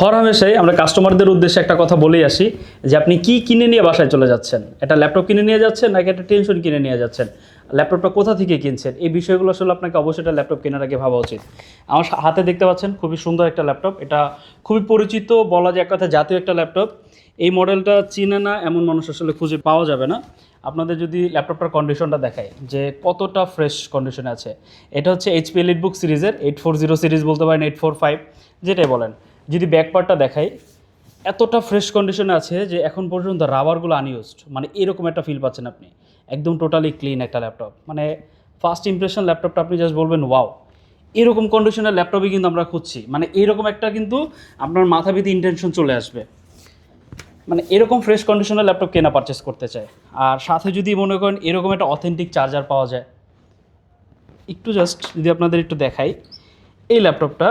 হরহামেশাই আমরা কাস্টমারদের উদ্দেশ্যে একটা কথা বলেই আসি যে আপনি কি কিনে নিয়ে বাসায় চলে যাচ্ছেন, একটা ল্যাপটপ কিনে নিয়ে যাচ্ছেন নাকি একটা টেনশন কিনে নিয়ে যাচ্ছেন, ল্যাপটপটা কোথা থেকে কিনছেন, এই বিষয়গুলো আসলে আপনাকে অবশ্যই একটা ল্যাপটপ কেনার আগে ভাবা উচিত। আমার হাতে দেখতে পাচ্ছেন খুবই সুন্দর একটা ল্যাপটপ, এটা খুবই পরিচিত, বলা যায় এক কথা জাতীয় একটা ল্যাপটপ। এই মডেলটা চিনে না এমন মানুষ আসলে খুঁজে পাওয়া যাবে না। আপনাদের যদি ল্যাপটপটার কন্ডিশনটা দেখায় যে কতটা ফ্রেশ কন্ডিশনে আছে, এটা হচ্ছে এইচপি এলিটবুক সিরিজের 840 সিরিজ বলতে পারেন, 845 যেটাই বলেন। যদি ব্যাকপার্টটা দেখাই, এতটা ফ্রেশ কন্ডিশনে আছে যে এখন পর্যন্ত রাবারগুলো আনইউজড, মানে এরকম একটা ফিল পাচ্ছেন আপনি। একদম টোটালি ক্লিন একটা ল্যাপটপ, মানে ফার্স্ট ইমপ্রেশন ল্যাপটপটা আপনি জাস্ট বলবেন ওয়াও। এরকম কন্ডিশনের ল্যাপটপই কিন্তু আমরা খুঁজছি, মানে এরকম একটা কিন্তু আপনার মাথা ভিত্তি ইন্টেনশন চলে আসবে, মানে এরকম ফ্রেশ কন্ডিশনের ল্যাপটপ কেনা পারচেস করতে চায়। আর সাথে যদি মনে করেন এরকম একটা অথেন্টিক চার্জার পাওয়া যায়, একটু জাস্ট যদি আপনাদের একটু দেখাই এই ল্যাপটপটা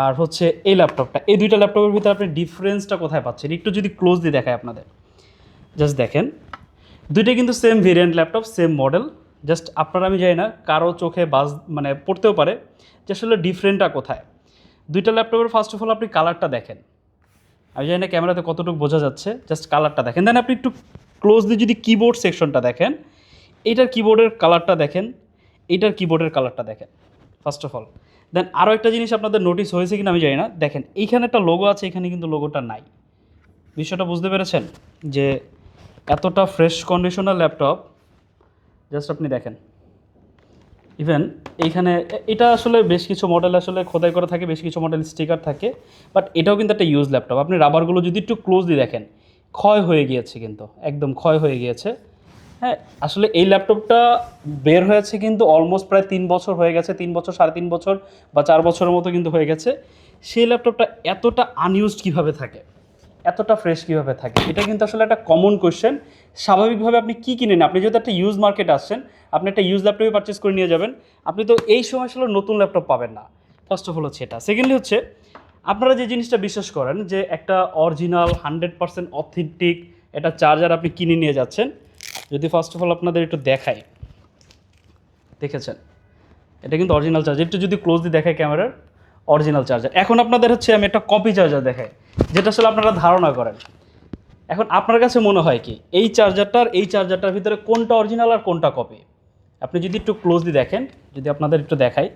আর হচ্ছে এই ল্যাপটপটা, এই দুইটা ল্যাপটপের ভিতরে আপনি ডিফারেন্সটা কোথায় পাচ্ছেন একটু যদি ক্লোজলি দেখায় আপনাদের। জাস্ট দেখেন, দুইটাই কিন্তু same variant laptop, same model. Just আপনারা আমি জানি না কারো চোখে মানে পড়তেও পারে যে আসলে ডিফারেন্টটা কোথায়। দুইটা ল্যাপটপের ফার্স্ট অফ অল আপনি কালারটা দেখেন, আমি জানি না ক্যামেরাতে কতটুকু বোঝা যাচ্ছে, জাস্ট কালারটা দেখেন। দেন আপনি একটু ক্লোজলি যদি কিবোর্ড সেকশনটা দেখেন, এইটার কিবোর্ডের কালারটা দেখেন, এইটার কিবোর্ডের কালারটা দেখেন ফার্স্ট অফ অল। দেন আরও একটা জিনিস আপনাদের নোটিস হয়েছে কিনা আমি জানি না, দেখেন এইখানে একটা লোগো আছে, এখানে কিন্তু লোগোটা নাই। বিষয়টা বুঝতে পেরেছেন যে এতটা ফ্রেশ কন্ডিশনার ল্যাপটপ, জাস্ট আপনি দেখেন। ইভেন এইখানে এটা আসলে বেশ কিছু মডেল আসলে খোদাই করা থাকে, বেশ কিছু মডেল স্টিকার থাকে, বাট এটাও কিন্তু একটা ইউজ ল্যাপটপ। আপনি রাবারগুলো যদি একটু ক্লোজলি দেখেন, ক্ষয় হয়ে গিয়েছে, কিন্তু একদম ক্ষয় হয়ে গিয়েছে। হ্যাঁ, আসলে এই ল্যাপটপটা বের হয়েছে কিন্তু অলমোস্ট প্রায় 3 বছর হয়ে গেছে, 3 বছর 3.5 বছর বা 4 বছরের মতো কিন্তু হয়ে গেছে। সেই ল্যাপটপটা এতটা আনইউজড কীভাবে থাকে, এতটা ফ্রেশ কীভাবে থাকে, এটা কিন্তু আসলে একটা কমন কোয়েশ্চেন। স্বাভাবিকভাবে আপনি কী কিনেন, আপনি যেহেতু একটা ইউজ মার্কেটে আসছেন, আপনি একটা ইউজ ল্যাপটপই পারচেস করে নিয়ে যাবেন, আপনি তো এই সময় আসলে নতুন ল্যাপটপ পাবেন না। ফার্স্ট অফ অল হচ্ছে এটা। সেকেন্ডলি হচ্ছে আপনারা যে জিনিসটা বিশ্বাস করেন যে একটা অরিজিনাল 100% অথেন্টিক একটা চার্জার আপনি কিনে নিয়ে যাচ্ছেন, যদি ফার্স্ট অফ অল আপনাদের একটু দেখাই, দেখেছেন এটা কিন্তু অরিজিনাল চার্জার, একটু যদি ক্লোজলি দেখায় ক্যামেরার, অরিজিনাল চার্জার। এখন আপনাদের হচ্ছে আমি একটা কপি চার্জার দেখাই, যেটা আসলে আপনারা ধারণা করেন। এখন আপনার কাছে মনে হয় কি এই চার্জারটার ভিতরে কোনটা অরিজিনাল আর কোনটা কপি? আপনি যদি একটু ক্লোজলি দেখেন, যদি আপনাদের একটু দেখাই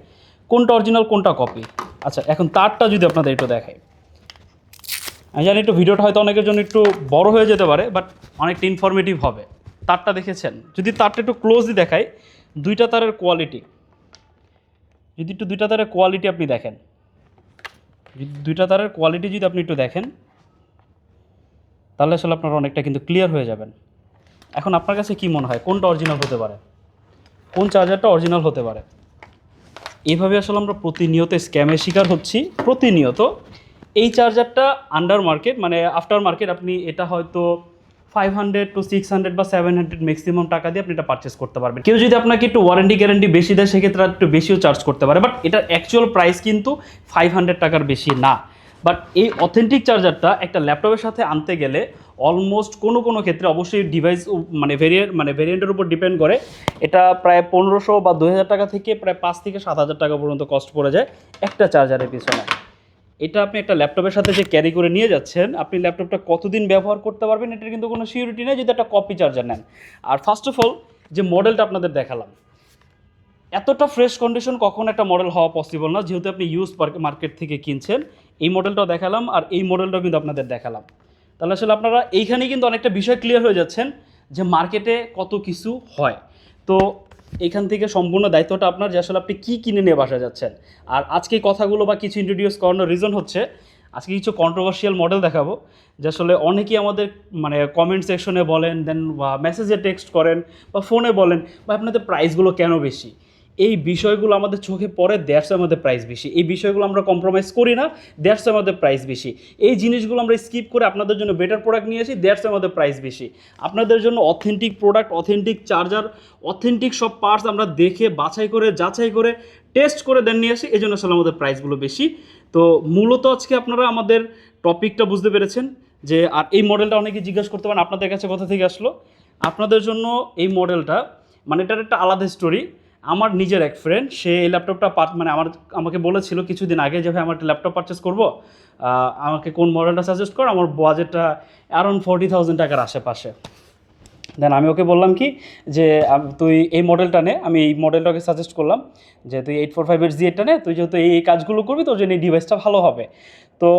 কোনটা অরিজিনাল কোনটা কপি। আচ্ছা, এখন তারটা যদি আপনাদের একটু দেখাই, আমি জানি একটু ভিডিওটা হয়তো অনেকের জন্য একটু বড় হয়ে যেতে পারে, বাট অনেকটা ইনফরমেটিভ হবে। তারটা দেখেছেন, যদি তারটা একটু ক্লোজলি দেখাই, দুইটা তারের কোয়ালিটি, যদি একটু দুইটা তারের কোয়ালিটি আপনি দেখেন, দুইটা তারের কোয়ালিটি যদি আপনি একটু দেখেন, তাহলে আসলে আপনারা অনেকটা কিন্তু ক্লিয়ার হয়ে যাবেন। এখন আপনার কাছে কি মনে হয় কোনটা অরিজিনাল হতে পারে, কোন চার্জারটা অরিজিনাল হতে পারে? এইভাবে আসলে আমরা প্রতিনিয়ত স্ক্যামের শিকার হচ্ছি, প্রতিনিয়ত। এই চার্জারটা আন্ডার মার্কেট, মানে আফটার মার্কেট, আপনি এটা হয়তো 500 to 600 বা 700 ম্যাক্সিমাম টাকা দিয়ে আপনি এটা পারচেস করতে পারবেন। কেউ যদি আপনাকে একটু ওয়ারেন্টি গ্যারান্টি বেশি দেয়, সেক্ষেত্রে একটু বেশিও চার্জ করতে পারে, বাট এটার অ্যাকচুয়াল প্রাইস কিন্তু 500 টাকার বেশি না। বাট এই অথেন্টিক চার্জারটা একটা ল্যাপটপের সাথে আনতে গেলে অলমোস্ট কোনো ক্ষেত্রে অবশ্যই ডিভাইস মানে ভেরিয়েন্টের উপর ডিপেন্ড করে, এটা প্রায় 1500 বা 2000 টাকা থেকে প্রায় 5 থেকে 7000 টাকা পর্যন্ত কস্ট পড়ে যায় একটা চার্জারের পিছনে। এটা আপনি একটা ল্যাপটপের সাথে যে ক্যারি করে নিয়ে যাচ্ছেন, আপনি ল্যাপটপটা কতদিন ব্যবহার করতে পারবেন এটার কিন্তু কোনো সিউরিটি নেই যদি একটা কপি চার্জার নেন। আর ফার্স্ট অফ অল যে মডেলটা আপনাদের দেখালাম, এতটা ফ্রেশ কন্ডিশন কখন একটা মডেল হওয়া পসিবল না, যেহেতু আপনি ইউজ মার্কেট থেকে কিনছেন। এই মডেলটাও দেখালাম আর এই মডেলটাও কিন্তু আপনাদের দেখালাম, তাহলে আসলে আপনারা এইখানেই কিন্তু অনেকটা বিষয় ক্লিয়ার হয়ে যাচ্ছেন যে মার্কেটে কত কিছু হয়। তো এখান থেকে সম্পূর্ণ দায়িত্বটা আপনার যে আসলে আপনি কী কিনে নিয়ে বাসা যাচ্ছেন। আর আজকে কথাগুলো বা কিছু ইন্ট্রোডিউস করানোর রিজন হচ্ছে আজকে কিছু কন্ট্রোভার্সিয়াল মডেল দেখাবো, যে আসলে অনেকেই আমাদের মানে কমেন্ট সেকশনে বলেন, দেন বা মেসেজে টেক্সট করেন বা ফোনে বলেন বা আপনাদের প্রাইসগুলো কেন বেশি। এই বিষয়গুলো আমাদের চোখে পড়ে, দ্যাটস আমাদের প্রাইস বেশি। এই বিষয়গুলো আমরা কম্প্রোমাইজ করি না, দ্যাটস আমাদের প্রাইস বেশি। এই জিনিসগুলো আমরা স্কিপ করে আপনাদের জন্য বেটার প্রোডাক্ট নিয়ে আসি, দ্যাটস আমাদের প্রাইস বেশি। আপনাদের জন্য authentic product, authentic charger, authentic সব পার্টস আমরা দেখে বাছাই করে যাচাই করে টেস্ট করে দেন নিয়ে আসি, এই জন্য আসলে আমাদের প্রাইসগুলো বেশি। তো মূলত আজকে আপনারা আমাদের টপিকটা বুঝতে পেরেছেন যে, আর এই মডেলটা অনেকে জিজ্ঞাসা করতে পারেন আপনাদের কাছে কোথা থেকে আসলো। আপনাদের জন্য এই মডেলটা মানে এটার একটা আলাদা স্টোরি। আমার নিজের এক ফ্রেন্ড সে এই ল্যাপটপটা মানে আমাকে বলেছিল কিছুদিন আগে যে ভাই আমার একটা ল্যাপটপ পারচেস করবো, আমাকে কোন মডেলটা সাজেস্ট কর, আমার বাজেটটা অ্যারাউন্ড 40,000 টাকার আশেপাশে। দেন আমি ওকে বললাম কি যে তুই এই মডেলটা নে, আমি এই মডেলটাকে সাজেস্ট করলাম যে তুই 845 Z8টা নে, তুই যেহেতু এই কাজগুলো করবি তোর জন্য এই ডিভাইসটা ভালো হবে। তো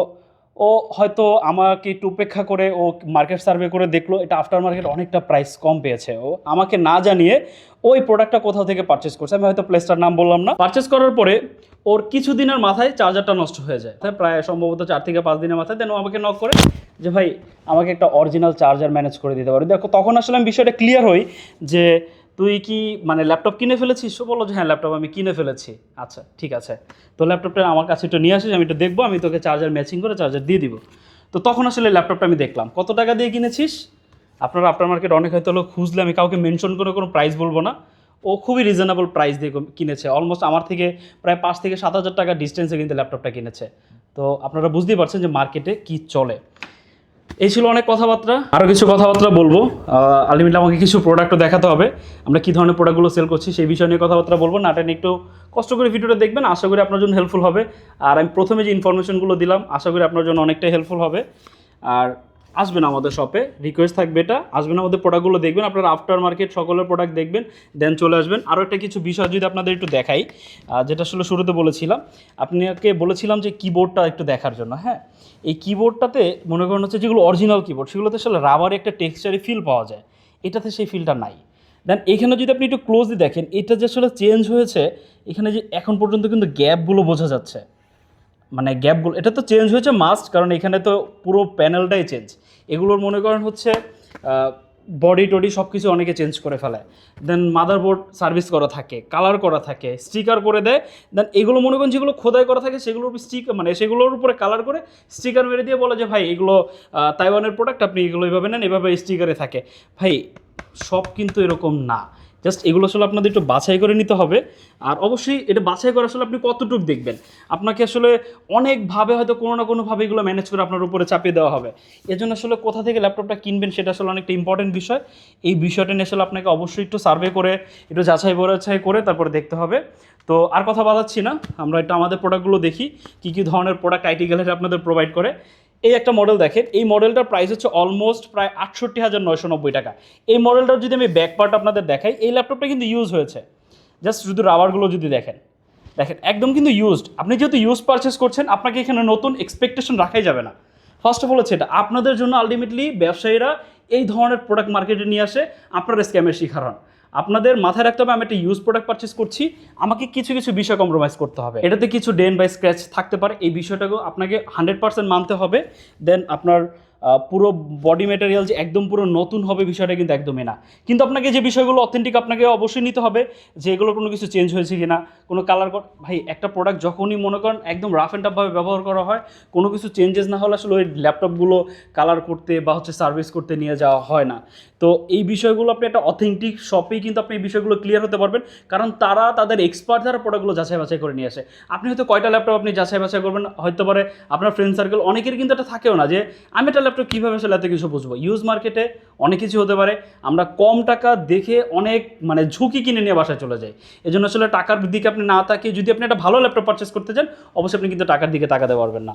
ও হয়তো আমাকে একটু উপেক্ষা করে ও মার্কেট সার্ভে করে দেখলো এটা আফটার মার্কেট অনেকটা প্রাইস কম পেয়েছে, ও আমাকে না জানিয়ে ওই প্রোডাক্টটা কোথাও থেকে পারচেস করছে, আমি হয়তো প্লেসটার নাম বললাম না। পারচেস করার পরে ওর কিছুদিনের মাথায় চার্জারটা নষ্ট হয়ে যায়, প্রায় সম্ভবত 4 থেকে 5 দিনের মাথায়। দেন ও আমাকে নক করে যে ভাই আমাকে একটা অরিজিনাল চার্জার ম্যানেজ করে দিতে পারি। দেখো তখন আসলে আমি বিষয়টা ক্লিয়ার হই যে তুই কি মানে ল্যাপটপ কিনে ফেলেছিস? ও বললো যে হ্যাঁ ল্যাপটপ আমি কিনে ফেলেছি। আচ্ছা ঠিক আছে, তো ল্যাপটপটা আমার কাছে একটু নিয়ে আসিস, আমি একটু দেখবো, আমি তোকে চার্জার ম্যাচিং করে চার্জার দিয়ে দিব। তো তখন আসলে ল্যাপটপটা আমি দেখলাম। কত টাকা দিয়ে কিনেছিস? আপনারা আফটার মার্কেট অনেক হয়তো হলো খুঁজলে, আমি কাউকে মেনশন করে কোনো প্রাইস বলবো না, ও খুবই রিজনেবল প্রাইস দিয়ে কিনেছে। অলমোস্ট আমার থেকে প্রায় 5 থেকে 7 হাজার টাকা ডিস্টেন্সে কিন্তু ল্যাপটপটা কিনেছে। তো আপনারা বুঝতেই পারছেন যে মার্কেটে কী চলে। এই ছিল অনেক কথাবার্তা, আরও কিছু কথাবার্তা বলবো। আলটিমেটলি আমাকে কিছু প্রোডাক্টও দেখাতে হবে, আমরা কী ধরনের প্রোডাক্টগুলো সেল করছি সেই বিষয় নিয়ে কথাবার্তা বলবো। নাটেন একটু কষ্ট করে ভিডিওটা দেখবেন, আশা করি আপনার জন্য হেল্পফুল হবে। আর আমি প্রথমে যে ইনফরমেশনগুলো দিলাম আশা করি আপনার জন্য অনেকটাই হেল্পফুল হবে। আর আসবেন আমাদের শপে, রিকোয়েস্ট থাকবে এটা, আসবেন আমাদের প্রোডাক্টগুলো দেখবেন, আপনারা আফটার মার্কেট সকলের প্রোডাক্ট দেখবেন, দেন চলে আসবেন। আরও একটা কিছু বিষয় যদি আপনাদের একটু দেখাই, যেটা আসলে শুরুতে বলেছিলাম, আপনাকে বলেছিলাম যে কিবোর্ডটা একটু দেখার জন্য। হ্যাঁ, এই কিবোর্ডটাতে মনে করেন হচ্ছে যেগুলো অরিজিনাল কিবোর্ড সেগুলোতে আসলে রাবারে একটা টেক্সচারি ফিল পাওয়া যায়, এটাতে সেই ফিলটা নাই। দেন এখানে যদি আপনি একটু ক্লোজলি দেখেন, এটা যে আসলে চেঞ্জ হয়েছে, এখানে যে এখন পর্যন্ত কিন্তু গ্যাপগুলো বোঝা যাচ্ছে, মানে গ্যাপগুলো এটা তো চেঞ্জ হয়েছে মাস্ট, কারণ এখানে তো পুরো প্যানেলটাই চেঞ্জ। এগুলোর মনে করেন হচ্ছে বডি টডি সব কিছু অনেকে চেঞ্জ করে ফেলে। দেন মাদারবোর্ড সার্ভিস করা থাকে, কালার করা থাকে, স্টিকার করে দেয়। দেন এগুলো মনে করেন যেগুলো খোদাই করা থাকে সেগুলোর উপর মানে সেগুলোর উপরে কালার করে স্টিকার মেরে দিয়ে বলে যে ভাই এগুলো তাইওয়ানের প্রোডাক্ট, আপনি এগুলো এইভাবে নেন, এভাবে স্টিকারে থাকে। ভাই সব কিন্তু এরকম না, জাস্ট এগুলো আসলে আপনাদের একটু বাছাই করে নিতে হবে। আর অবশ্যই এটা বাছাই করে আসলে আপনি কতটুকু দেখবেন, আপনাকে আসলে অনেকভাবে হয়তো কোনো না কোনোভাবে এগুলো ম্যানেজ করে আপনার উপরে চাপিয়ে দেওয়া হবে। এজন্য আসলে কোথা থেকে ল্যাপটপটা কিনবেন সেটা আসলে অনেকটা ইম্পর্টেন্ট বিষয়। এই বিষয়টা নিয়ে আসলে আপনাকে অবশ্যই একটু সার্ভে করে একটু যাচাই বাছাই করে তারপরে দেখতে হবে। তো আর কথা বলাচ্ছি না, আমরা একটু আমাদের প্রোডাক্টগুলো দেখি কী কী ধরনের প্রোডাক্ট আইটি গ্যালারি আপনাদের প্রোভাইড করে। এই একটা মডেল দেখেন, এই মডেলটার প্রাইস হচ্ছে অলমোস্ট প্রায় 68,990 টাকা। এই মডেলটার যদি আমি ব্যাক পার্ট আপনাদের দেখাই, এই ল্যাপটপটা কিন্তু ইউজ হয়েছে, জাস্ট শুধু রাবারগুলো যদি দেখেন একদম কিন্তু ইউজড। আপনি যেহেতু ইউজ পারচেস করছেন, আপনাকে এখানে নতুন এক্সপেকটেশন রাখাই যাবে না। ফার্স্ট অফ অল হচ্ছে এটা আপনাদের জন্য আলটিমেটলি ব্যবসায়ীরা এই ধরনের প্রোডাক্ট মার্কেটে নিয়ে আসে আপনারা স্ক্যামের শিকার হন। আপনাদের মাথায় রাখতে হবে আমি একটা ইউজ প্রোডাক্ট পারচেস করছি, আমাকে কিছু কিছু বিষয় কম্প্রোমাইজ করতে হবে। এটাতে কিছু ডেন বাই স্ক্র্যাচ থাকতে পারে, এই বিষয়টাকেও আপনাকে 100% মানতে হবে। দেন আপনার পুরো বডি ম্যাটেরিয়াল যে একদম পুরো নতুন হবে বিষয়টা কিন্তু একদমই না। কিন্তু আপনাকে যে বিষয়গুলো অথেন্টিক আপনাকে অবশ্যই নিতে হবে, যে এগুলো কোনো কিছু চেঞ্জ হয়েছে কি না, কোনো কালার। ভাই একটা প্রোডাক্ট যখনই মনে করেন একদম রাফ অ্যান্ড টাফভাবে ব্যবহার করা হয়, কোনো কিছু চেঞ্জেস না হলে আসলে ওই ল্যাপটপগুলো কালার করতে বা হচ্ছে সার্ভিস করতে নিয়ে যাওয়া হয় না। তো এই বিষয়গুলো আপনি একটা অথেন্টিক শপেই কিন্তু আপনি এই বিষয়গুলো ক্লিয়ার হতে পারবেন, কারণ তারা তাদের এক্সপার্ট দ্বারা প্রোডাক্টগুলো যাচাই বাছাই করে নিয়ে আসে। আপনি হয়তো কয়টা ল্যাপটপ আপনি যাচাই বাছাই করবেন, হয়তো পারে আপনার ফ্রেন্ড সার্কেল অনেকের কিন্তু এটা থাকেও না যে আমি একটা ল্যাপটপ কীভাবে আসলে এত কিছু বুঝবো। ইউজ মার্কেটে অনেক কিছু হতে পারে, আমরা কম টাকা দেখে অনেক মানে ঝুঁকি কিনে নিয়ে বাসায় চলে যাই। এই জন্য আসলে টাকার দিকে আপনি না তাকিয়ে যদি আপনি একটা ভালো ল্যাপটপ পারচেস করতে চান, অবশ্যই আপনি কিন্তু টাকার দিকে তাকাতে পারবেন না।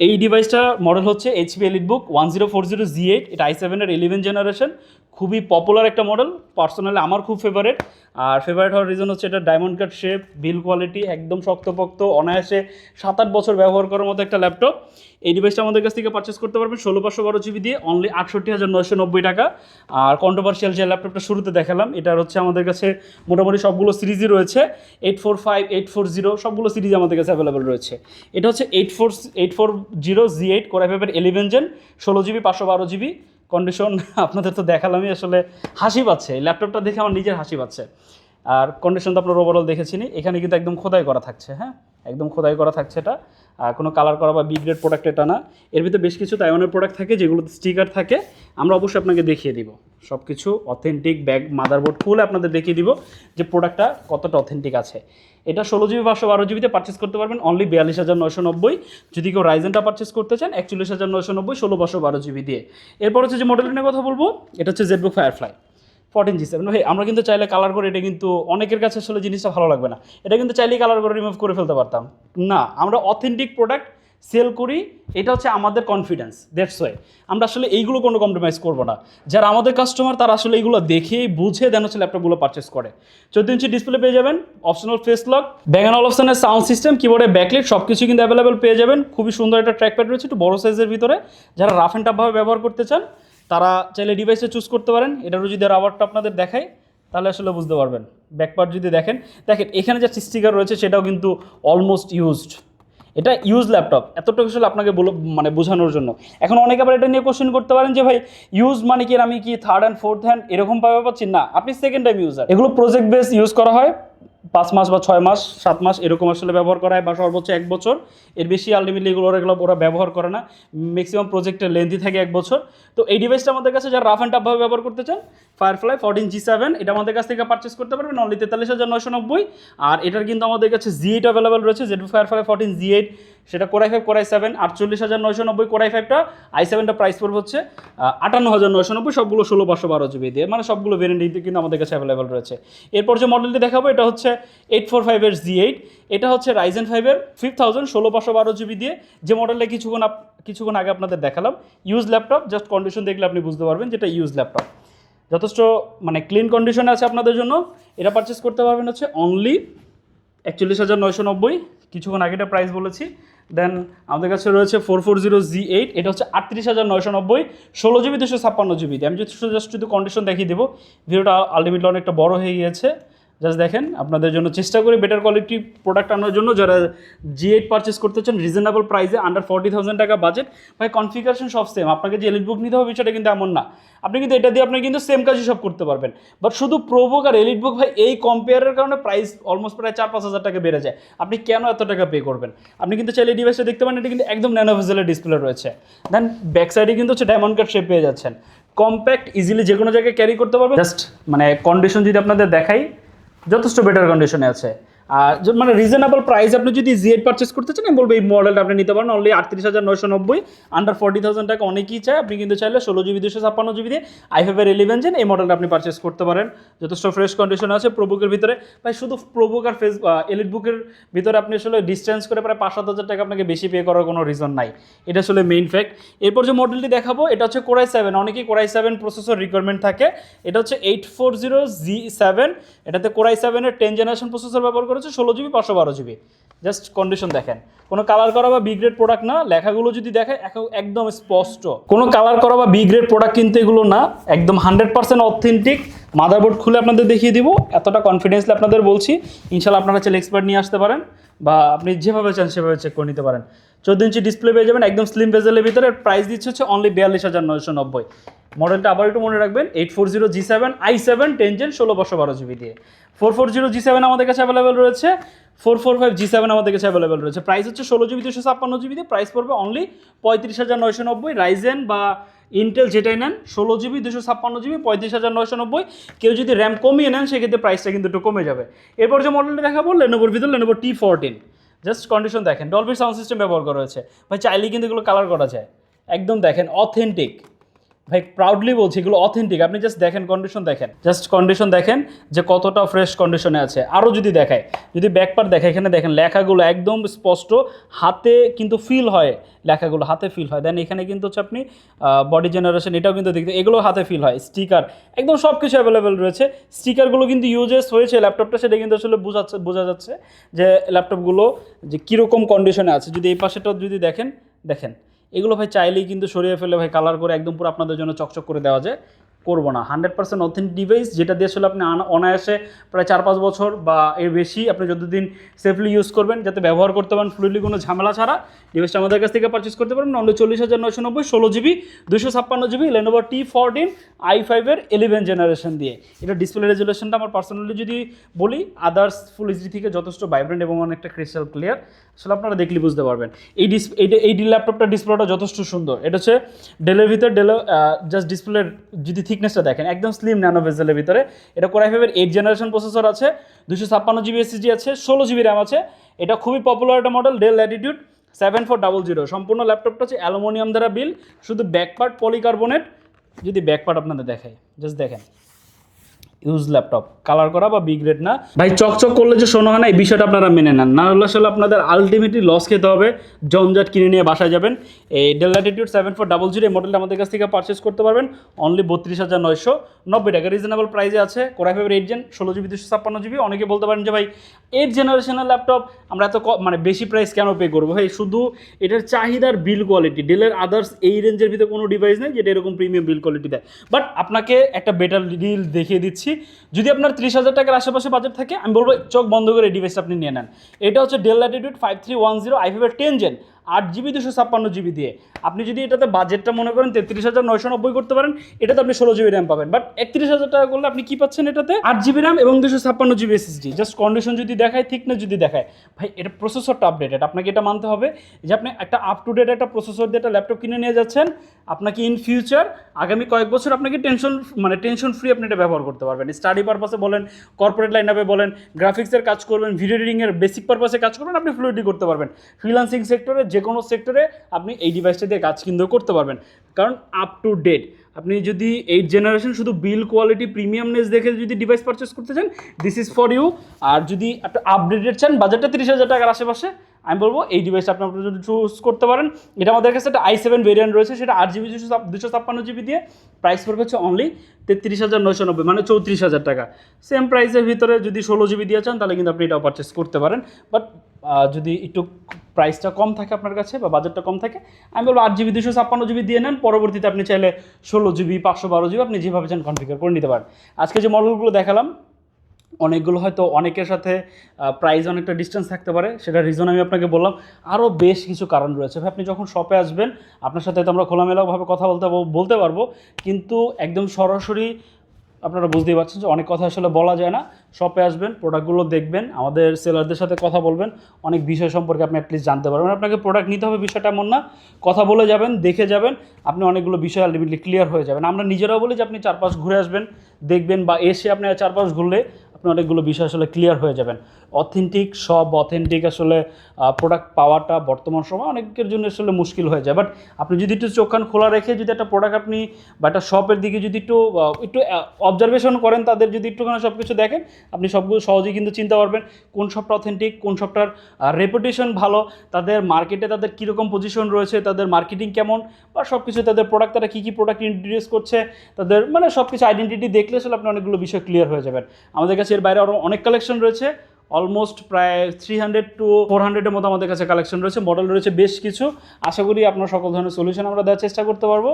এই ডিভাইসটা মডেল হচ্ছে HP EliteBook 1040 Z8, এটা i7-এর 11 জেনারেশন, খুবই পপুলার একটা মডেল, পার্সোনালি আমার খুব ফেভারিট। আর ফেভারিট হওয়ার রিজন হচ্ছে এটা ডায়মন্ড কাট শেপ, বিল কোয়ালিটি একদম শক্তপোক্ত, অনায়াসে 7-8 বছর ব্যবহার করার মতো একটা ল্যাপটপ। এই ডিভাইসটা আমাদের কাছ থেকে পারচেস করতে পারবেন 16/512 GB দিয়ে অনলি 68,990 টাকা। আর কন্ট্রোভার্সিয়াল যে ল্যাপটপটা শুরুতে দেখালাম, এটার হচ্ছে আমাদের কাছে মোটামুটি সবগুলো সিরিজই রয়েছে, 845, 840 সবগুলো সিরিজ আমাদের কাছে অ্যাভেলেবেল রয়েছে। এটা হচ্ছে 840 Z8 Core i5-এর 11 জেন, 16 GB 512 GB। কন্ডিশন আপনাদের তো দেখালামই, আসলে হাসি পাচ্ছে এই ল্যাপটপটা দেখে, আমার নিজের হাসি পাচ্ছে। আর কন্ডিশন তো আপনার ওভারঅল দেখেছিনি, এখানে কিন্তু একদম খোদাই করা থাকছে। হ্যাঁ, একদম খোদাই করা থাকছে এটা, কোনো কালার করা বা বি গ্রেড প্রোডাক্ট এটা না। এর ভিতরে বেশ কিছু তাইওয়ানের প্রোডাক্ট থাকে যেগুলোতে স্টিকার থাকে, আমরা অবশ্যই আপনাকে দেখিয়ে দিব সব কিছু অথেন্টিক ব্যাগ মাদারবোর্ড খুলে আপনাদের দেখিয়ে দিব যে প্রোডাক্টটা কতটা অথেন্টিক আছে। এটা 16 GB 512 GBতে পারচেস করতে পারবেন অনলি 42,990। যদি কেউ রাইজেনটা পারচেস করতে চান 41,990 16/512 GB দিয়ে। এরপর হচ্ছে যে মডেলটা নিয়ে কথা বলবো, এটা হচ্ছে ZBook Firefly। 14G7 ভাই আমরা কিন্তু চাইলে কালার করে, এটা কিন্তু অনেকের কাছে আসলে জিনিসটা ভালো লাগবে না, এটা কিন্তু চাইলেই কালার করে রিমুভ করে ফেলতে পারতাম। না, আমরা অথেন্টিক প্রোডাক্ট সেল করি, এটা হচ্ছে আমাদের কনফিডেন্স, দ্যাটস ওয়াই আমরা আসলে এইগুলো কোনো কম্প্রোমাইজ করবো না। যারা আমাদের কাস্টমার তারা আসলে এইগুলো দেখে বুঝে দেন হচ্ছে ল্যাপটপগুলো পারচেস করে। 14 ইঞ্চি ডিসপ্লে পেয়ে যাবেন, optional face lock, Bang and অলফসনের সাউন্ড সিস্টেম, কিবোর্ডে ব্যাকলিট সব কিছু কিন্তু অ্যাভেলেবেল পেয়ে যাবেন। খুবই সুন্দর একটা ট্র্যাকপ্যাড রয়েছে, একটু বড় সাইজের ভিতরে। যারা রাফ অ্যান্ড টাফভাবে ব্যবহার করতে চান তারা চাইলে ডিভাইসে চুজ করতে পারেন। এটারও যদি রাবারটা আপনাদের দেখায় তাহলে আসলে বুঝতে পারবেন। ব্যাকপার্ট যদি দেখেন এখানে যে স্টিকার রয়েছে সেটাও কিন্তু অলমোস্ট ইউজড, এটা ইউজ ল্যাপটপ, এতটুকু আসলে আপনাকে মানে বোঝানোর জন্য। এখন অনেকে আবার এটা নিয়ে কোশ্চেন করতে পারেন যে ভাই ইউজ মানে কি আমি কি থার্ড অ্যান্ড ফোর্থ হ্যান্ড এরকম ভাবে পাচ্ছি? না, আপনি সেকেন্ড টাইম ইউজার। এগুলো প্রজেক্ট বেস ইউজ করা হয়, 5 মাস বা 6 মাস 7 মাস এরকম আসলে ব্যবহার করা হয়, বা সর্বোচ্চ 1 বছর। এর বেশি আলটিমেটলি এগুলো ওরা ব্যবহার করে না, ম্যাক্সিমাম প্রজেক্টের লেন্থই থাকে 1 বছর। তো এই ডিভাইসটা আমাদের কাছে যারা রাফ অ্যান্ড টাফভাবে ব্যবহার করতে চান, ফায়ারফ্লাই 14G7 এটা আমাদের কাছ থেকে পারচেস করতে পারবেন অনলি 43,990। আর এটার কিন্তু আমাদের কাছে Z8 অ্যাভেলেবেল রয়েছে, Z ফায়ারফ্লাই 14 Z8, সেটা core i5 core i7 48,990। Core i5টা i7টা প্রাইস পড়বে হচ্ছে 58,990, সবগুলো 16/512 GB দিয়ে, মানে সবগুলো ভেরিয়েন্ট কিন্তু আমাদের কাছে অ্যাভেলেবেল রয়েছে। এরপর যে মডেলটি দেখাবো এটা হচ্ছে 845 Z8, এটা হচ্ছে Ryzen 5 5000 16/512 GB দিয়ে, যে মডেলটা কিছুক্ষণ আগে আপনাদের দেখালাম। ইউজ ল্যাপটপ, জাস্ট কন্ডিশন দেখলে আপনি বুঝতে পারবেন যেটা ইউজ ল্যাপটপ, যথেষ্ট মানে ক্লিন কন্ডিশনে আছে আপনাদের জন্য। এটা পারচেস করতে পারবেন হচ্ছে অনলি 41,990, কিছুক্ষণ আগে এটা প্রাইস বলেছি। দেন আমাদের কাছে রয়েছে 440 Z8, এটা হচ্ছে 38,990, 16GB 256GB দিয়ে। আমি জাস্ট শুধু কন্ডিশন দেখিয়ে দেবো, ভিডিওটা আলটিমেটলি অনেকটা বড় হয়ে গিয়েছে। জাস্ট দেখেন, আপনাদের জন্য চেষ্টা করি বেটার কোয়ালিটি প্রোডাক্ট আনার জন্য। যারা Z8 পারচেস করতে চান রিজনেবল প্রাইসে, আন্ডার 40,000 টাকা বাজেট, ভাই কনফিগারেশন সব সেম। আপনাকে যে এলিট বুক নিতে হবে সেটা কিন্তু এমন না, আপনি কিন্তু এটা দিয়ে আপনি কিন্তু সেম কাজই সব করতে পারবেন। বাট শুধু প্রোবুক আর এলিট বুক ভাই এই কম্পেয়ারের কারণে প্রাইস অলমোস্ট প্রায় 4-5 হাজার টাকা বেড়ে যায়। আপনি কেন এত টাকা পে করবেন? আপনি কিন্তু চাইলে ডিভাইসটা দেখতে পারেন, এটা কিন্তু একদম ন্যানো ভেজেলের ডিসপ্লে রয়েছে। দেন ব্যাক সাইডে কিন্তু হচ্ছে ডায়মন্ড কাট শেপ পেয়ে যাচ্ছেন, কম্প্যাক্ট, ইজিলি যে কোনো জায়গায় ক্যারি করতে পারবেন। জাস্ট মানে কন্ডিশন যদি আপনাদের দেখাই, যথেষ্ট বেটার কন্ডিশনে আছে। আর মানে রিজনেবল প্রাইস আপনি যদি Z8 পারচেস করতে চান, আমি বলবো এই মডেলটা আপনি নিতে পারেন অনলি 38,990, আন্ডার 40,000 টাকা অনেকেই চায়। আপনি কিন্তু চাইলে 16GB 256GB দিয়ে i5 11 জেন এই মডেলটা আপনি পারচেস করতে পারেন, যথেষ্ট ফ্রেশ কন্ডিশন আছে। প্রোবুকের ভিতরে ভাই শুধু প্রোবুক আর এলিট বুকের ভিতরে আপনি আসলে ডিস্টেন্স করে প্রায় 5-7 হাজার টাকা আপনাকে বেশি পে করার কোনো রিজন নাই, এটা আসলে মেইন ফ্যাক্ট। এরপর যে মডেলটি দেখাবো এটা হচ্ছে কোর i7, অনেকেই কোর i7 প্রসেসর রিকোয়ারমেন্ট থাকে। এটা হচ্ছে 840 Z7, এটাতে কোর i7 এর 10 জেনারেশন প্রসেসর ব্যবহার করেছে, 16GB 512GB। জাস্ট কন্ডিশন দেখেন, কোনো কালার করা বা বি গ্রেড প্রোডাক্ট না। লেখাগুলো যদি দেখেন একদম স্পষ্ট, কোনো কালার করা বা বি গ্রেড প্রোডাক্ট কিন্তু এগুলো না, একদম 100% অথেন্টিক। মাদারবোর্ড খুলে আপনাদের দেখিয়ে দিব, এতটা কনফিডেন্সলি আপনাদের বলছি। ইনশাল্লাহ আপনারা চাইলে এক্সপার্ট নিয়ে আসতে পারেন, বা আপনি যেভাবে চান সেভাবে চেক করে নিতে পারেন। 14 ইঞ্চি ডিসপ্লে পেয়ে যাবেন একদম স্লিম বেজেলের ভিতরে, প্রাইস দিচ্ছে হচ্ছে অনলি 42,990। মডেলটা আবার একটু মনে রাখবেন, 840 G7 i7 10 জেন 16/512GB দিয়ে। 440 G7 আমাদের কাছে অ্যাভেলেবেল রয়েছে, 445 G7 আমাদের কাছে অ্যাভেলেবেল রয়েছে। প্রাইস হচ্ছে 16GB 256GB দিয়ে, প্রাইস পড়বে অনলি 35,990। রাইজেন বা ইন্টেল যেটাই নেন 16GB 256GB 35,990। কেউ যদি র্যাম কমিয়ে নেন সেক্ষেত্রে প্রাইসটা কিন্তু একটু কমে যাবে। এরপর যে মডেলটা দেখাবো লেনোভোর ভিতরে লেনোভো T14, জাস্ট কন্ডিশন দেখেন, ডলবি সাউন্ড সিস্টেম ব্যবহার করা হয়েছে। ভাই চাইলেই কিন্তু এগুলো কালার করা যায়, একদম দেখেন অথেন্টিক, ভাই প্রাউডলি বলছি এগুলো অথেন্টিক। আপনি জাস্ট দেখেন কন্ডিশন দেখেন, জাস্ট কন্ডিশন দেখেন যে কতটা ফ্রেশ কন্ডিশনে আছে। আরও যদি দেখায়, যদি ব্যাকপার্ট দেখে, এখানে দেখেন লেখাগুলো একদম স্পষ্ট, হাতে কিন্তু ফিল হয়, লেখাগুলো হাতে ফিল হয়। দেন এখানে কিন্তু হচ্ছে আপনি বডি জেনারেশন এটাও কিন্তু দেখতে, এগুলো হাতে ফিল হয়। স্টিকার একদম সব কিছু অ্যাভেলেবেল রয়েছে। স্টিকারগুলো কিন্তু ইউজেস হয়েছে ল্যাপটপটা, সেটা কিন্তু আসলে বোঝা যাচ্ছে যে ল্যাপটপগুলো যে কীরকম কন্ডিশনে আছে। যদি এই পাশেটাও যদি দেখেন, এগুলো ভাই চাইলেই কিন্তু সরিয়ে ফেলে ভাই কালার করে একদম পুরো আপনাদের জন্য চকচক করে দেওয়া যায়। করবো না, 100% অথেন্টিক ডিভাইস, যেটা দিয়ে আসলে আপনি অনায়াসে প্রায় 4-5 বছর বা এর বেশি আপনি যতদিন সেফলি ইউজ করবেন, যাতে ব্যবহার করতে পারেন ফ্লুইডলি, কোনো ঝামেলা ছাড়া। ডিভাইসটা আমাদের কাছ থেকে পারচেস করতে পারেন only 40,990, 16GB 256GB Lenovo T14 i5 এর 11 জেনারেশন দিয়ে। এটা ডিসপ্লে রেজুলেশনটা আমার পার্সোনালি যদি বলি, আদার্স ফুল এইচডি থেকে যথেষ্ট ভাইব্রেন্ট এবং অনেকটা ক্রিস্টাল ক্লিয়ার, আসলে আপনারা দেখলে বুঝতে পারবেন। এই ল্যাপটপটা ডিসপ্লেটা যথেষ্ট সুন্দর। এটা হচ্ছে ডেলের ভিতরে জাস্ট ডিসপ্লের যদি থিকনেসটা দেখেন, একদম স্লিম ন্যানো ভেজেলের ভিতরে। এটা কোর i5 এর 8 জেনারেশন প্রসেসর আছে, 256GB SSD আছে, 16GB র্যাম আছে। এটা খুবই পপুলার একটা মডেল, ডেল ল্যাটিটিউড 7400। সম্পূর্ণ ল্যাপটপটা হচ্ছে অ্যালুমিনিয়াম দ্বারা বিল, শুধু ব্যাকপার্ট পলিকার্বনেট। যদি ব্যাকপার্ট আপনাদের দেখাই, জাস্ট দেখেন ইউজ ল্যাপটপ, কালার করা বা বি গ্রেড না। ভাই চকচক করলে যে শোনো হয় না, এই বিষয়টা আপনারা মেনে নেন, না হলে আসলে আপনাদের আলটিমেটলি লস খেতে হবে, জঞ্জাট কিনে নিয়ে বাসায় যাবেন। এই ডেল ল্যাটিটিউড 7400 এই মডেলটা আমাদের কাছ থেকে পারচেস করতে পারবেন অনলি 32,990 টাকা, রিজনেবল প্রাইসে আছে। কোরাই ফাইভের 8 জেন 16 জিবি 256 জিবি। অনেকে বলতে পারেন যে ভাই 8 জেনারেশনের ল্যাপটপ আমরা এত মানে বেশি প্রাইস কেন পে করবো? ভাই শুধু এটার চাহিদার বিল কোয়ালিটি, ডেলের আদার্স এই রেঞ্জের ভিতরে কোনো ডিভাইস নেই যেটা এরকম প্রিমিয়াম বিল কোয়ালিটি দেয়। বাট আপনাকে একটা বেটার ডিল দেখিয়ে দিচ্ছি। যদি আপনার 30,000 টাকার আশেপাশে বাজেট থাকে, আমি বলবো চোখ বন্ধ করে এই ডিভাইসটা আপনি নিয়ে নেন। এটা হচ্ছে Dell Latitude 5310 i5 10 gen 8 GB 256 GB দিয়ে। আপনি যদি এটাতে বাজেটটা মনে করেন 33,990 করতে পারেন, এটাতে আপনি 16 জিবি র্যাম পাবেন। বাট 31,000 টাকা করলে আপনি কি পাচ্ছেন? এটাতে 8 জিবি র্যাম এবং 256 জিবি এসএসডি। জাস্ট কন্ডিশন যদি দেখায়, থিকনেস যদি দেখায়, ভাই এটা প্রসেসরটা আপডেটেড, আপনাকে এটা মানতে হবে যে আপনি একটা আপ টু ডেট একটা প্রসেসর দিয়ে একটা ল্যাপটপ কিনে নিয়ে যাচ্ছেন। আপনাকে ইন ফিউচার আগামী কয়েক বছর আপনাকে টেনশন ফ্রি আপনি এটা ব্যবহার করতে পারবেন। স্টাডি পারপাসে বলেন, কর্পোরেট লাইন আপে বলেন, গ্রাফিক্সের কাজ করবেন, ভিডিও এডিটিংয়ের বেসিক পারপাসে কাজ করবেন, আপনি ফ্লুইডলি করতে পারবেন। ফ্রিল্যান্সিং সেক্টরে যে কোনো সেক্টরে আপনি এই ডিভাইসটা দিয়ে কাজ কিন্তু করতে পারবেন, কারণ আপ টু ডেট। আপনি যদি 8 জেনারেশন শুধু বিল কোয়ালিটি প্রিমিয়ামনেস দেখে যদি ডিভাইস পারচেস করতে চান, দিস ইজ ফর ইউ। আর যদি একটা আপডেটেড চান, বাজেটটা 30,000 টাকার আশেপাশে, আমি বলবো এই ডিভাইসটা আপনি যদি চুজ করতে পারেন। এটা আমাদের কাছে একটা i7 ভেরিয়েন্ট রয়েছে, সেটা 8 জিবি 256 জিবি দিয়ে, প্রাইস পড়বে হচ্ছে অনলি 33,990, মানে 34,000 টাকা। সেম প্রাইসের ভিতরে যদি 16 জিবি দিয়ে চান, তাহলে কিন্তু আপনি এটাও পারচেস করতে পারেন। বাট যদি একটু প্রাইসটা কম থাকে আপনার কাছে বা বাজেটটা কম থাকে, আমি বলবো 8 জিবি 256 জিবি দিয়ে নেন। পরবর্তীতে আপনি চাইলে 16 জিবি 512 জিবি আপনি যেভাবে চান কনফিগার করে নিতে পারেন। আজকে যে মডেলগুলো দেখালাম, অনেকগুলো হয়তো অনেকের সাথে প্রাইস অনেকটা ডিস্টেন্স থাকতে পারে, সেটা রিজন আমি আপনাকে বললাম। আরও বেশ কিছু কারণ রয়েছে ভাই। আপনি যখন শপে আসবেন, আপনার সাথে তো আমরা খোলামেলাভাবে কথা বলতে পারবো, কিন্তু একদম সরাসরি আপনারা বুঝতেই পারছেন যে অনেক কথা আসলে বলা যায় না। শপে আসবেন, প্রোডাক্টগুলো দেখবেন, আমাদের সেলারদের সাথে কথা বলবেন, অনেক বিষয় সম্পর্কে আপনি অ্যাটলিস্ট জানতে পারবেন। আপনাকে প্রোডাক্ট নিতে হবে বিষয়টা এমন না, কথা বলে যাবেন, দেখে যাবেন, আপনি অনেকগুলো বিষয় আলটিমেটলি ক্লিয়ার হয়ে যাবেন। আমরা নিজেরাও বলি যে আপনি 4-5 ঘুরে আসবেন, দেখবেন, বা এসে আপনি 4-5 ঘুরলে আপনি অনেকগুলো বিষয় আসলে ক্লিয়ার হয়ে যাবেন। অথেন্টিক আসলে প্রোডাক্ট পাওয়াটা বর্তমান সময় অনেকের জন্য আসলে মুশকিল হয়ে যায়। বাট আপনি যদি একটু চোখ কান খোলা রেখে যদি একটা প্রোডাক্ট আপনি বা একটা শপের দিকে যদি একটু অবজারভেশন করেন, তাদের যদি একটুখানি সব কিছু দেখেন, আপনি সবগুলো সহজেই কিন্তু চিনতে পারবেন কোন শপটা অথেন্টিক, কোন শপটার রেপুটেশন ভালো, তাদের মার্কেটে তাদের কীরকম পজিশন রয়েছে, তাদের মার্কেটিং কেমন, বা সব কিছু তাদের প্রোডাক্ট, তারা কী প্রোডাক্ট ইন্ট্রোডিউস করছে, তাদের মানে সব কিছু আইডেন্টিটি দেখলে আসলে আপনি অনেকগুলো বিষয় ক্লিয়ার হয়ে যাবেন। আমাদের কাছে এর বাইরে আরও অনেক কালেকশন রয়েছে, অলমোস্ট প্রায় 300 to 400-এর মতো আমাদের কাছে কালেকশন রয়েছে, মডেল রয়েছে বেশ কিছু। আশা করি আপনার সকল ধরনের সলিউশন আমরা দেওয়ার চেষ্টা করতে পারবো।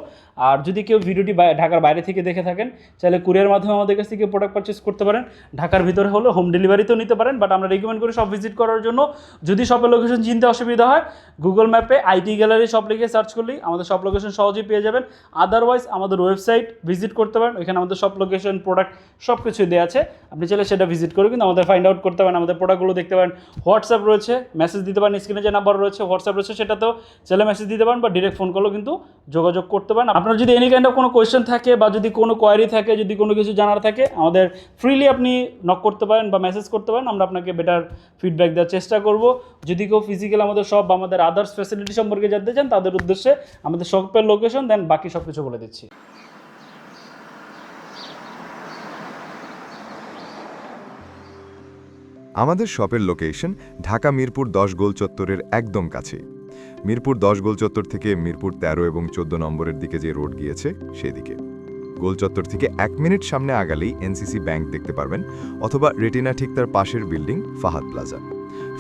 আর যদি কেউ ভিডিওটি ঢাকার বাইরে থেকে দেখে থাকেন, চাইলে কুরিয়ার মাধ্যমে আমাদের কাছ থেকে প্রোডাক্ট পারচেস করতে পারেন। ঢাকার ভিতরে হলে হোম ডেলিভারিতেও নিতে পারেন, বাট আমরা রেকমেন্ড করি সব ভিজিট করার জন্য। যদি শপের লোকেশন চিনতে অসুবিধা হয়, গুগল ম্যাপে আইটি গ্যালারি শপ লিখে সার্চ করলেই আমাদের সব লোকেশন সহজেই পেয়ে যাবেন। আদারওয়াইজ আমাদের ওয়েবসাইট ভিজিট করতে পারেন, ওইখানে আমাদের সব লোকেশন, প্রোডাক্ট সব কিছুই দেওয়া আছে। আপনি চাইলে সেটা ভিজিট করে কিন্তু আমাদের ফাইন্ড আউট করতে পারেন, আমাদের প্রোডাক্টগুলো দেখতে পারেন। হোয়াটসঅ্যাপ রয়েছে, মেসেজ দিতে পারেন, স্ক্রিনে যে নাম্বার রয়েছে হোয়াটসঅ্যাপ রয়েছে, সেটাতেও চাইলে মেসেজ দিতে পারেন বা ডিরেক্ট ফোন কলেও কিন্তু যোগাযোগ করতে পারেন। আপনার যদি এনি কাইন্ড অফ কোনো কোয়েশ্চেন থাকে বা যদি কোনো কোয়ারি থাকে, যদি কোনো কিছু জানার থাকে, আমাদের ফ্রিলি আপনি নক করতে পারেন বা মেসেজ করতে পারেন, আমরা আপনাকে বেটার ফিডব্যাক দেওয়ার চেষ্টা করব। যদি কেউ ফিজিক্যাল আমাদের সব বা আমাদের আদার্স ফ্যাসিলিটি সম্পর্কে জানতে চান, তাদের উদ্দেশ্যে আমাদের শপের লোকেশন দেন, বাকি সব কিছু বলে দিচ্ছি। আমাদের শপের লোকেশন ঢাকা মিরপুর 10 গোল চত্বরের একদম কাছে। মিরপুর 10 গোল চত্বর থেকে মিরপুর 13 এবং 14 নম্বরের দিকে যে রোড গিয়েছে সেদিকে। গোল চত্বর থেকে 1 মিনিট সামনে আগালেই এনসিসি ব্যাংক দেখতে পারবেন, অথবা রেটিনা ঠিক তার পাশের বিল্ডিং ফাহাদ প্লাজা।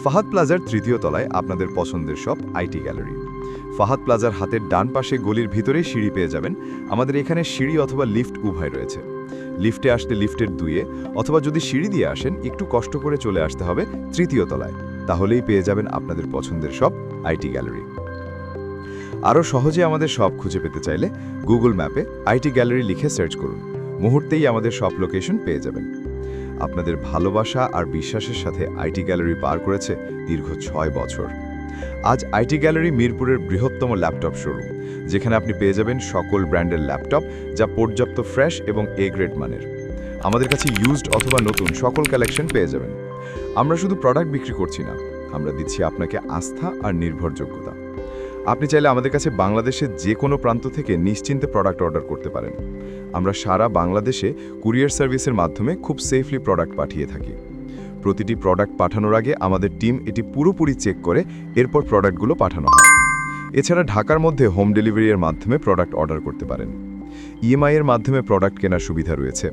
ফাহাদ প্লাজার 3য় তলায় আপনাদের পছন্দের শপ আইটি গ্যালারি। ফাহাদ প্লাজার হাতের ডান পাশে গলির ভিতরেই সিঁড়ি পেয়ে যাবেন। আমাদের এখানে সিঁড়ি অথবা লিফট উভয় রয়েছে। লিফটে আসতে লিফটের 2-এ, অথবা যদি সিঁড়ি দিয়ে আসেন একটু কষ্ট করে চলে আসতে হবে 3য় তলায়, তাহলেই পেয়ে যাবেন আপনাদের পছন্দের শপ আইটি গ্যালারি। আরও সহজে আমাদের শপ খুঁজে পেতে চাইলে গুগল ম্যাপে আইটি গ্যালারি লিখে সার্চ করুন, মুহূর্তেই আমাদের শপ লোকেশন পেয়ে যাবেন। আপনাদের ভালোবাসা আর বিশ্বাসের সাথে আইটি গ্যালারি পার করেছে দীর্ঘ 6 বছর। আজ আইটি গ্যালারি মিরপুরের বৃহত্তম ল্যাপটপ শোরুম, যেখানে আপনি পেয়ে যাবেন সকল ব্র্যান্ডের ল্যাপটপ, যা পর্যাপ্ত ফ্রেশ এবং এ গ্রেড মানের। আমাদের কাছে ইউজড অথবা নতুন সকল কালেকশন পেয়ে যাবেন। আমরা শুধু প্রোডাক্ট বিক্রি করছি না, আমরা দিচ্ছি আপনাকে আস্থা আর নির্ভরযোগ্যতা। আপনি চাইলে আমাদের কাছে বাংলাদেশের যে কোনো প্রান্ত থেকে নিশ্চিন্তে প্রোডাক্ট অর্ডার করতে পারেন। আমরা সারা বাংলাদেশে কুরিয়ার সার্ভিসের মাধ্যমে খুব সেফলি প্রোডাক্ট পাঠিয়ে থাকি। প্রতিটি প্রোডাক্ট পাঠানোর আগে আমাদের টিম এটি পুরোপুরি চেক করে এরপর প্রোডাক্টগুলো পাঠানো হয়। এছাড়া ঢাকার মধ্যে হোম ডেলিভারির মাধ্যমে প্রোডাক্ট অর্ডার করতে পারেন। ইএমআই এর মাধ্যমে প্রোডাক্ট কেনার সুবিধা রয়েছে।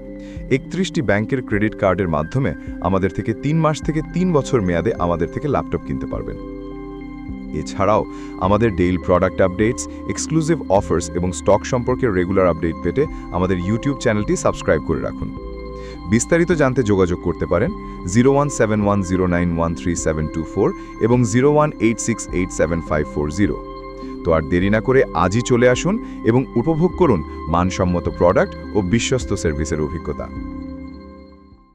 31টি ব্যাংকের ক্রেডিট কার্ডের মাধ্যমে আমাদের থেকে 3 মাস থেকে 3 বছর মেয়াদে আমাদের থেকে ল্যাপটপ কিনতে পারবেন। এছাড়াও আমাদের daily product updates, exclusive offers এবং স্টক সম্পর্কে রেগুলার আপডেট পেতে আমাদের ইউটিউব চ্যানেলটি সাবস্ক্রাইব করে রাখুন। বিস্তারিত জানতে যোগাযোগ করতে পারেন 0171091374 এবং 0186875540। তো আর দেরি না করে আজই চলে আসুন এবং উপভোগ করুন মানসম্মত প্রোডাক্ট ও বিশ্বস্ত সার্ভিসের অভিজ্ঞতা।